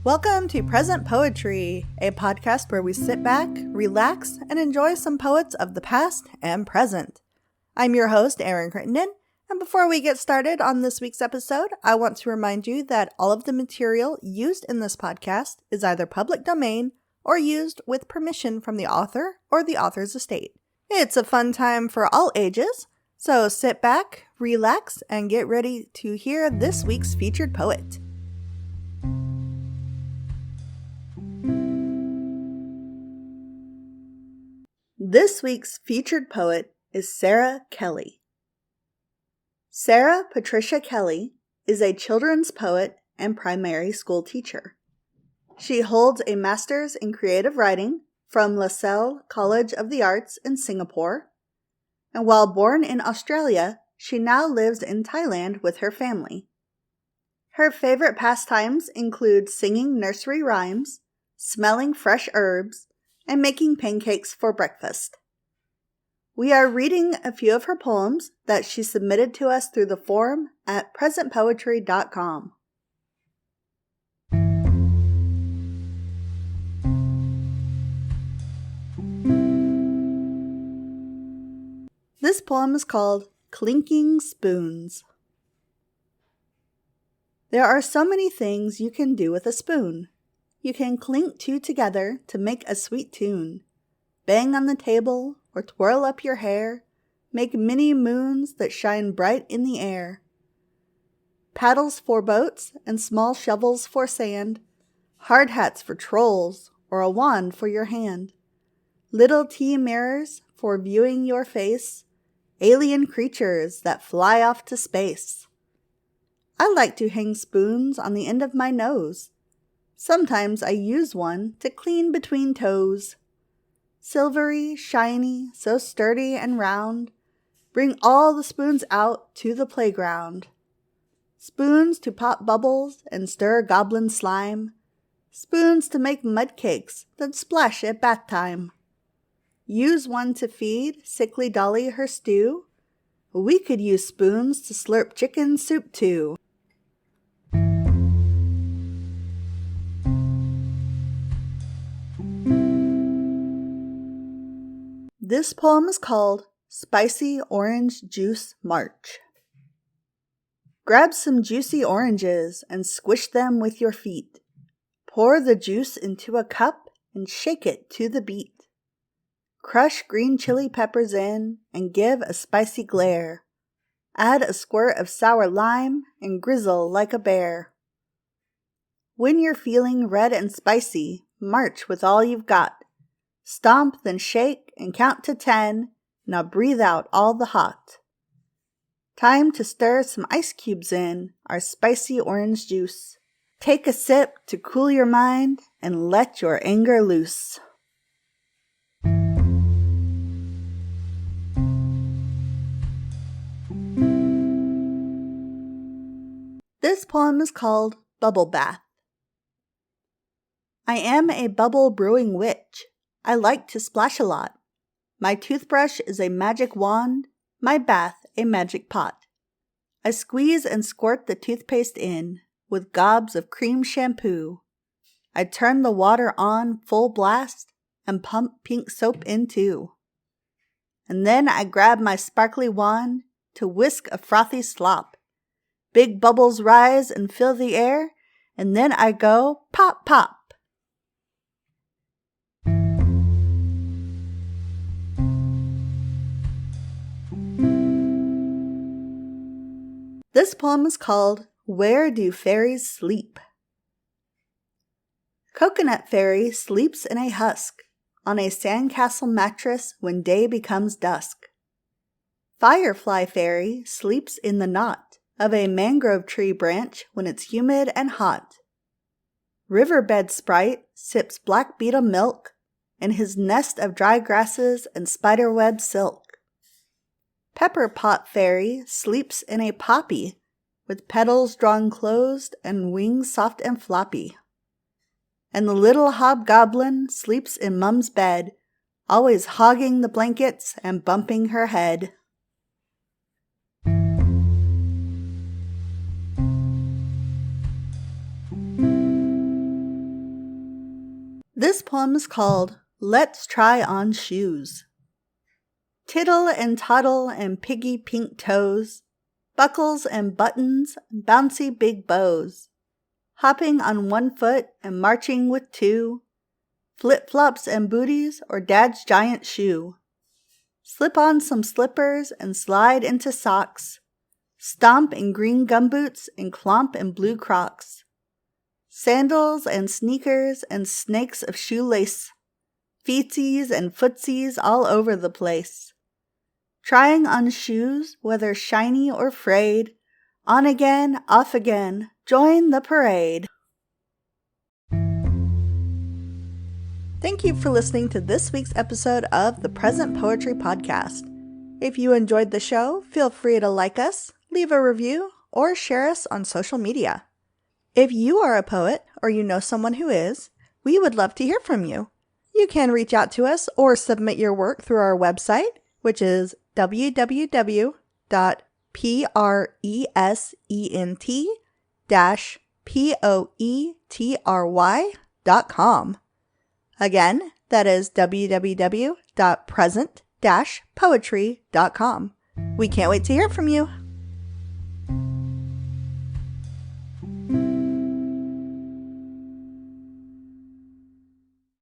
Welcome to Present Poetry, a podcast where we sit back, relax, and enjoy some poets of the past and present. I'm your host, Erin Crittenden, and before we get started on this week's episode, I want to remind you that all of the material used in this podcast is either public domain or used with permission from the author or the author's estate. It's a fun time for all ages, so sit back, relax, and get ready to hear this week's featured poet. This week's featured poet is Sara Kelly. Sara Patricia Kelly is a children's poet and primary school teacher. She holds a master's in creative writing from LASALLE College of the Arts in Singapore, and while born in Australia, she now lives in Thailand with her family. Her favorite pastimes include singing nursery rhymes, smelling fresh herbs, and making pancakes for breakfast. We are reading a few of her poems that she submitted to us through the forum at presentpoetry.com. This poem is called Clinking Spoons. There are so many things you can do with a spoon. You can clink two together to make a sweet tune, bang on the table or twirl up your hair, make mini moons that shine bright in the air. Paddles for boats and small shovels for sand, hard hats for trolls or a wand for your hand, little tea mirrors for viewing your face, alien creatures that fly off to space. I like to hang spoons on the end of my nose. Sometimes I use one to clean between toes. Silvery, shiny, so sturdy and round, bring all the spoons out to the playground. Spoons to pop bubbles and stir goblin slime. Spoons to make mud cakes that splash at bath time. Use one to feed sickly Dolly her stew. We could use spoons to slurp chicken soup too. This poem is called Spicy Orange Juice March. Grab some juicy oranges and squish them with your feet. Pour the juice into a cup and shake it to the beat. Crush green chili peppers in and give a spicy glare. Add a squirt of sour lime and grizzle like a bear. When you're feeling red and spicy, march with all you've got. Stomp, then shake, and count to 10. Now breathe out all the hot. Time to stir some ice cubes in our spicy orange juice. Take a sip to cool your mind and let your anger loose. This poem is called Bubble Bath. I am a bubble brewing witch. I like to splash a lot. My toothbrush is a magic wand, my bath a magic pot. I squeeze and squirt the toothpaste in with gobs of cream shampoo. I turn the water on full blast and pump pink soap in too. And then I grab my sparkly wand to whisk a frothy slop. Big bubbles rise and fill the air, and then I go pop, pop. This poem is called Where Do Fairies Sleep? Coconut Fairy sleeps in a husk on a sandcastle mattress when day becomes dusk. Firefly Fairy sleeps in the knot of a mangrove tree branch when it's humid and hot. Riverbed Sprite sips black beetle milk in his nest of dry grasses and spiderweb silk. Pepper Pot Fairy sleeps in a poppy with petals drawn closed and wings soft and floppy. And the little hobgoblin sleeps in Mum's bed, always hogging the blankets and bumping her head. This poem is called Let's Try On Shoes. Tittle and toddle and piggy pink toes, buckles and buttons, bouncy big bows, hopping on one foot and marching with two, flip-flops and booties or dad's giant shoe. Slip on some slippers and slide into socks, stomp in green gumboots and clomp in blue Crocs. Sandals and sneakers and snakes of shoelace, feetsies and footsies all over the place. Trying on shoes, whether shiny or frayed, on again, off again, join the parade. Thank you for listening to this week's episode of the Present Poetry Podcast. If you enjoyed the show, feel free to like us, leave a review, or share us on social media. If you are a poet or you know someone who is, we would love to hear from you. You can reach out to us or submit your work through our website, which is www.present-poetry.com. Again, that is www.present-poetry.com. We can't wait to hear from you.